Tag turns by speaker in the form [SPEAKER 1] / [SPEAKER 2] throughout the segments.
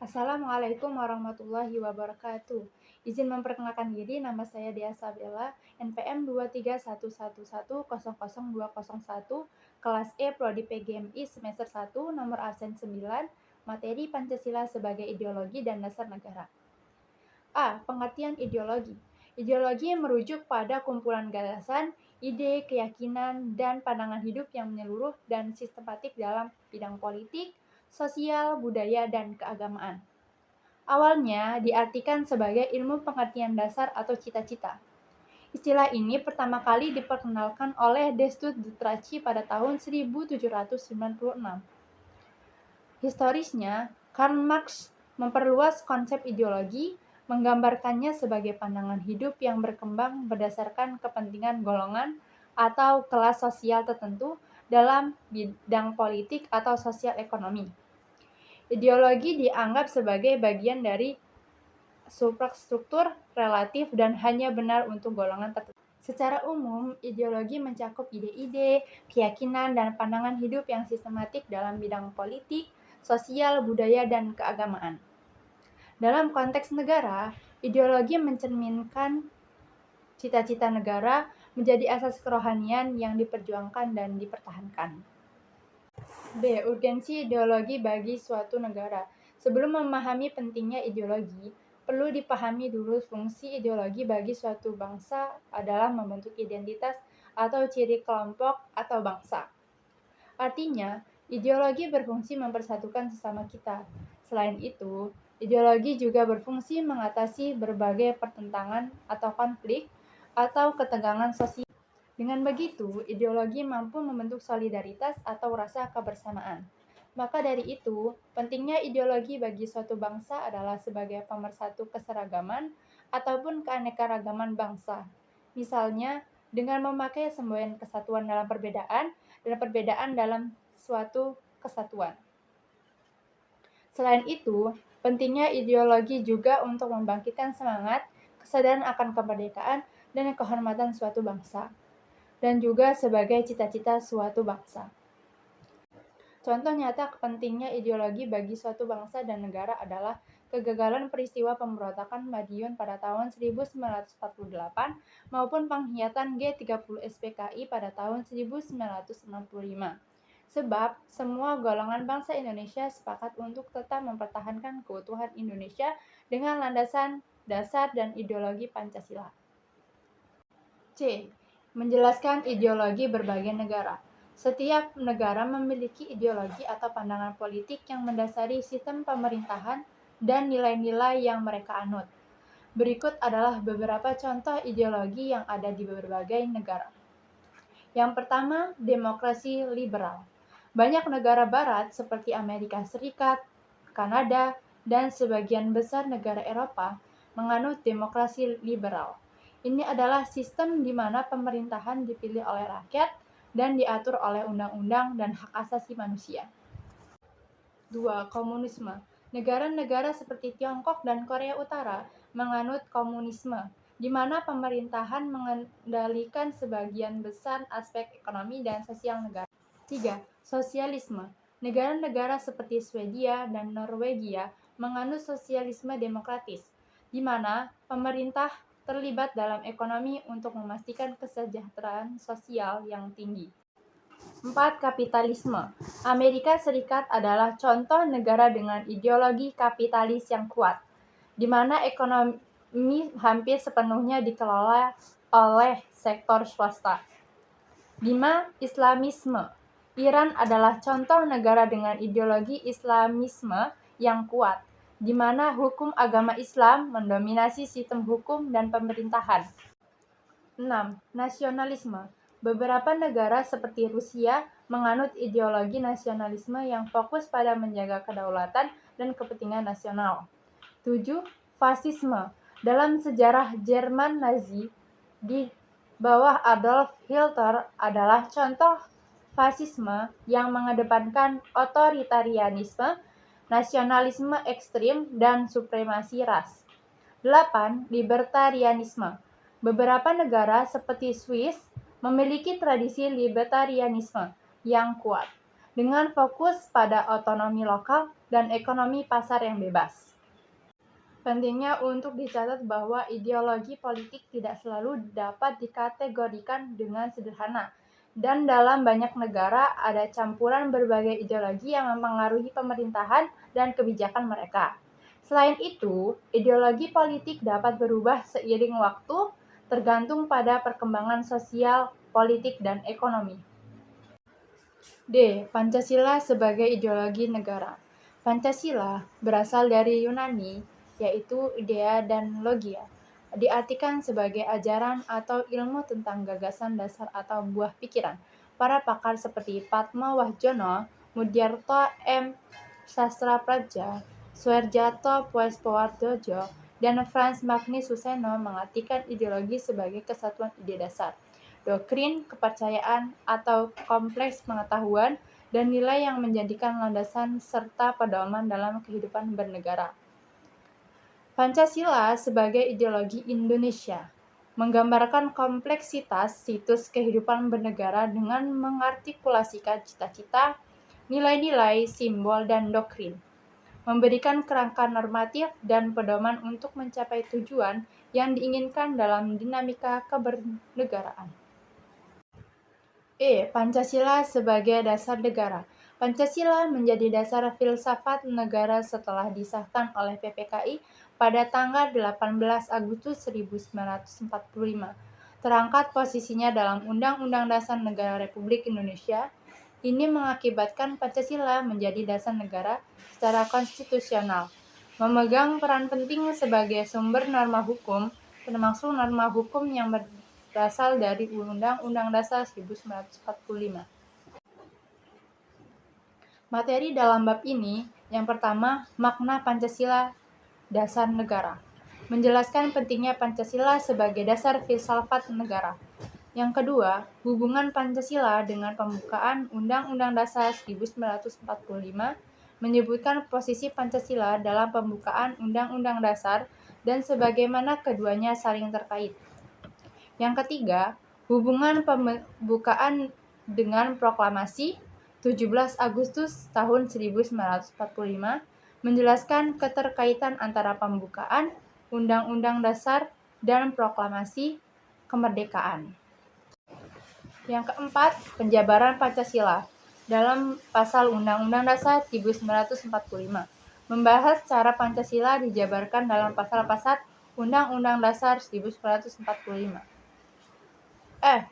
[SPEAKER 1] Assalamualaikum warahmatullahi wabarakatuh. Izin memperkenalkan diri, nama saya Dea Sabella, NPM 23111002001, kelas E Prodi PGMI semester 1, nomor absen 9, materi Pancasila sebagai ideologi dan dasar negara. A. Pengertian ideologi. Ideologi merujuk pada kumpulan gagasan, ide, keyakinan, dan pandangan hidup yang menyeluruh dan sistematik dalam bidang politik, sosial, budaya, dan keagamaan. Awalnya diartikan sebagai ilmu pengertian dasar atau cita-cita. Istilah ini pertama kali diperkenalkan oleh Destutt Dutrachi pada tahun 1796. Historisnya, Karl Marx memperluas konsep ideologi, menggambarkannya sebagai pandangan hidup yang berkembang berdasarkan kepentingan golongan atau kelas sosial tertentu dalam bidang politik atau sosial ekonomi. Ideologi dianggap sebagai bagian dari substruktur relatif dan hanya benar untuk golongan tertentu. Secara umum, ideologi mencakup ide-ide, keyakinan, dan pandangan hidup yang sistematik dalam bidang politik, sosial, budaya, dan keagamaan. Dalam konteks negara, ideologi mencerminkan cita-cita negara menjadi asas kerohanian yang diperjuangkan dan dipertahankan. B. Urgensi ideologi bagi suatu negara. Sebelum memahami pentingnya ideologi, perlu dipahami dulu fungsi ideologi bagi suatu bangsa adalah membentuk identitas atau ciri kelompok atau bangsa. Artinya, ideologi berfungsi mempersatukan sesama kita. Selain itu, ideologi juga berfungsi mengatasi berbagai pertentangan atau konflik atau ketegangan sosial. Dengan begitu, ideologi mampu membentuk solidaritas atau rasa kebersamaan. Maka dari itu, pentingnya ideologi bagi suatu bangsa adalah sebagai pemersatu keseragaman ataupun keanekaragaman bangsa. Misalnya, dengan memakai semboyan kesatuan dalam perbedaan dan perbedaan dalam suatu kesatuan. Selain itu, pentingnya ideologi juga untuk membangkitkan semangat, kesadaran akan kemerdekaan, dan kehormatan suatu bangsa, dan juga sebagai cita-cita suatu bangsa. Contoh nyata pentingnya ideologi bagi suatu bangsa dan negara adalah kegagalan peristiwa pemberontakan Madiun pada tahun 1948 maupun pengkhianatan G30 SPKI pada tahun 1965. Sebab semua golongan bangsa Indonesia sepakat untuk tetap mempertahankan keutuhan Indonesia dengan landasan dasar dan ideologi Pancasila. C. Menjelaskan ideologi berbagai negara. Setiap negara memiliki ideologi atau pandangan politik yang mendasari sistem pemerintahan dan nilai-nilai yang mereka anut. Berikut adalah beberapa contoh ideologi yang ada di berbagai negara. Yang pertama, demokrasi liberal. Banyak negara barat seperti Amerika Serikat, Kanada, dan sebagian besar negara Eropa menganut demokrasi liberal. Ini adalah sistem di mana pemerintahan dipilih oleh rakyat dan diatur oleh undang-undang dan hak asasi manusia. 2. Komunisme. Negara-negara seperti Tiongkok dan Korea Utara menganut komunisme, di mana pemerintahan mengendalikan sebagian besar aspek ekonomi dan sosial negara. 3. Sosialisme. Negara-negara seperti Swedia dan Norwegia menganut sosialisme demokratis, di mana pemerintah terlibat dalam ekonomi untuk memastikan kesejahteraan sosial yang tinggi. 4. Kapitalisme. Amerika Serikat adalah contoh negara dengan ideologi kapitalis yang kuat, di mana ekonomi hampir sepenuhnya dikelola oleh sektor swasta. 5. Islamisme. Iran adalah contoh negara dengan ideologi Islamisme yang kuat, di mana hukum agama Islam mendominasi sistem hukum dan pemerintahan. 6. Nasionalisme. Beberapa negara seperti Rusia menganut ideologi nasionalisme yang fokus pada menjaga kedaulatan dan kepentingan nasional. 7. Fasisme. Dalam sejarah Jerman Nazi di bawah Adolf Hitler adalah contoh fasisme yang mengedepankan otoritarianisme, nasionalisme ekstrim, dan supremasi ras. 8. Libertarianisme. Beberapa negara seperti Swiss memiliki tradisi libertarianisme yang kuat, dengan fokus pada otonomi lokal dan ekonomi pasar yang bebas. Pentingnya untuk dicatat bahwa ideologi politik tidak selalu dapat dikategorikan dengan sederhana, dan dalam banyak negara ada campuran berbagai ideologi yang mempengaruhi pemerintahan dan kebijakan mereka. Selain itu, ideologi politik dapat berubah seiring waktu, tergantung pada perkembangan sosial, politik, dan ekonomi. D. Pancasila sebagai ideologi negara. Pancasila berasal dari Yunani, yaitu idea dan logia. Diartikan sebagai ajaran atau ilmu tentang gagasan dasar atau buah pikiran. Para pakar seperti Padma Wahjono, Mudyarto M. Sastrapraja, Suherjarto Puespowardojo, dan Frans Magnisuseno mengartikan ideologi sebagai kesatuan ide dasar, doktrin, kepercayaan, atau kompleks pengetahuan dan nilai yang menjadikan landasan serta pedoman dalam kehidupan bernegara. Pancasila sebagai ideologi Indonesia menggambarkan kompleksitas situs kehidupan bernegara dengan mengartikulasikan cita-cita, nilai-nilai, simbol, dan doktrin, memberikan kerangka normatif dan pedoman untuk mencapai tujuan yang diinginkan dalam dinamika kebernegaraan. Pancasila sebagai dasar negara. Pancasila menjadi dasar filsafat negara setelah disahkan oleh PPKI pada tanggal 18 Agustus 1945. Terangkat posisinya dalam Undang-Undang Dasar Negara Republik Indonesia. Ini mengakibatkan Pancasila menjadi dasar negara secara konstitusional, memegang peran penting sebagai sumber norma hukum, termasuk norma hukum yang berasal dari Undang-Undang Dasar 1945. Materi dalam bab ini, yang pertama, makna Pancasila dasar negara. Menjelaskan pentingnya Pancasila sebagai dasar filsafat negara. Yang kedua, hubungan Pancasila dengan pembukaan Undang-Undang Dasar 1945, menyebutkan posisi Pancasila dalam pembukaan Undang-Undang Dasar dan sebagaimana keduanya saling terkait. Yang ketiga, hubungan pembukaan dengan proklamasi 17 Agustus tahun 1945, menjelaskan keterkaitan antara pembukaan Undang-Undang Dasar dan proklamasi kemerdekaan. Yang keempat, penjabaran Pancasila dalam pasal Undang-Undang Dasar 1945, membahas cara Pancasila dijabarkan dalam pasal-pasal Undang-Undang Dasar 1945.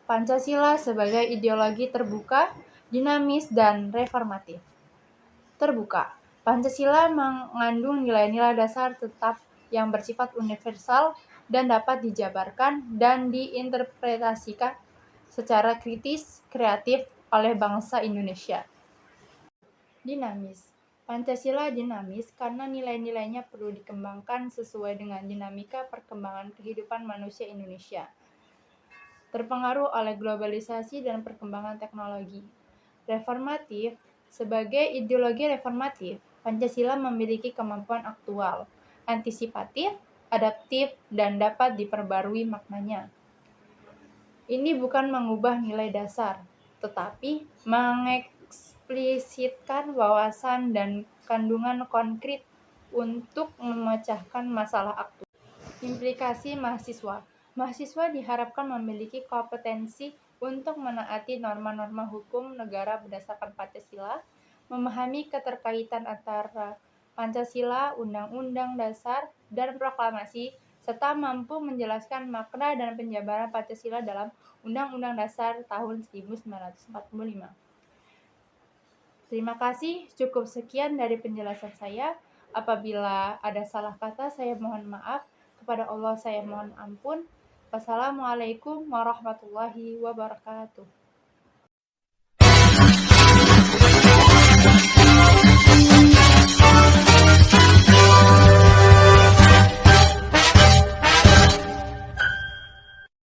[SPEAKER 1] Pancasila sebagai ideologi terbuka, dinamis, dan reformatif. Terbuka. Pancasila mengandung nilai-nilai dasar tetap yang bersifat universal dan dapat dijabarkan dan diinterpretasikan secara kritis, kreatif oleh bangsa Indonesia. Dinamis. Pancasila dinamis karena nilai-nilainya perlu dikembangkan sesuai dengan dinamika perkembangan kehidupan manusia Indonesia, terpengaruh oleh globalisasi dan perkembangan teknologi. Reformatif. Sebagai ideologi reformatif, Pancasila memiliki kemampuan aktual, antisipatif, adaptif, dan dapat diperbarui maknanya. Ini bukan mengubah nilai dasar, tetapi mengeksplisitkan wawasan dan kandungan konkret untuk memecahkan masalah aktual. Implikasi mahasiswa. Mahasiswa diharapkan memiliki kompetensi untuk menaati norma-norma hukum negara berdasarkan Pancasila, memahami keterkaitan antara Pancasila, Undang-Undang Dasar, dan proklamasi, serta mampu menjelaskan makna dan penjabaran Pancasila dalam Undang-Undang Dasar tahun 1945. Terima kasih, cukup sekian dari penjelasan saya. Apabila ada salah kata, saya mohon maaf. Kepada Allah saya mohon ampun. Wassalamualaikum warahmatullahi wabarakatuh.